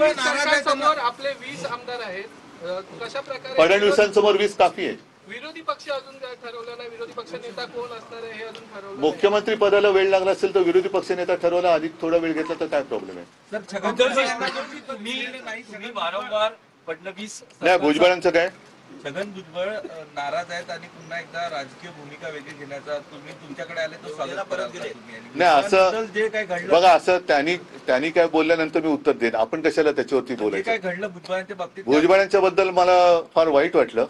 सरकारसमोर आपले 20 आमदार आहेत, कशा प्रकारे फडणवीसांसमोर 20 काफी आहे. विरोधी पक्ष अजून काय ठरवलं नाही, विरोधी पक्ष नेता कोण असणार आहे हे अजून ठरवलं. मुख्यमंत्री पदाला वेळ लागला असेल तर विरोधी पक्षनेता ठरवला, अधिक थोडा वेळ घेतला तर काय प्रॉब्लेम आहे? तुम्ही वारंवार फडणवीस नाही, भुजबळांचं काय? छगन भुजबळ नाराज आहेत आणि पुन्हा एकदा राजकीय भूमिका वेगळी घेण्याचा तुम्ही तुमच्याकडे आले तो स्वागत परत गेले. नाही, असं जे काय घडलं बघा, असं त्यांनी काय बोलल्यानंतर मी उत्तर देईन. आपण कशाला त्याच्यावरती जे बोलायचं? काय घडलं भुजबळांच्या बाबतीत भुजबळांच्या बद्दल मला फार वाईट वाटलं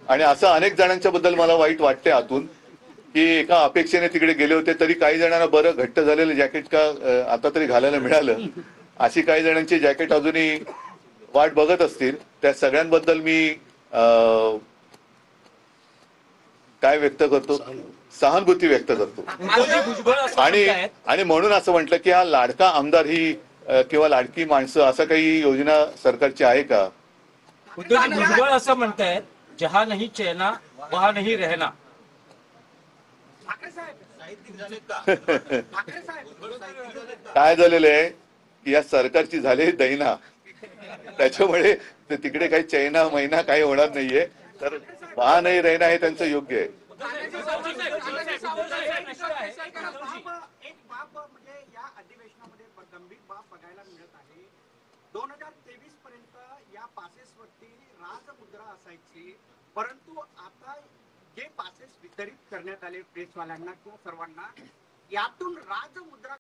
आणि असं अनेक जणांच्या बद्दल मला वाईट वाटते आतून, की एका अपेक्षेने तिकडे गेले होते तरी काही जणांना बरं घट्ट झालेलं जॅकेट का आता तरी घालायला मिळालं, अशी काही जणांची जॅकेट अजूनही वाट बघत असतील. त्या सगळ्यांबद्दल मी काय व्यक्त करतो, सहानुभूती व्यक्त करतो. आणि म्हणून असं म्हटलं की हा लाडका आमदार ही किंवा लाडकी माणसं असं काही योजना सरकारची आहे का? उद्धवजी भुजबळ असं म्हणतायत, जहा नहीं चैना वहा नहीं रहना. काय झालेलं आहे की या सरकारची झालेली दैना, त्याच्यामुळे तिकडे काही चैना महिना काही होणार नाहीये. तर वहा नाही रहना हे त्यांचं योग्य आहे. एक बाब म्हणजे या अधिवेशनामध्ये गंभीर बाब बघायला मिळत आहे. 2023 पर्यंत या पासेसवरती राजमुद्रा असायची, परंतु आता जे पासेस वितरित करण्यात आले प्रेसवाल्यांना किंवा सर्वांना, यातून राजमुद्रा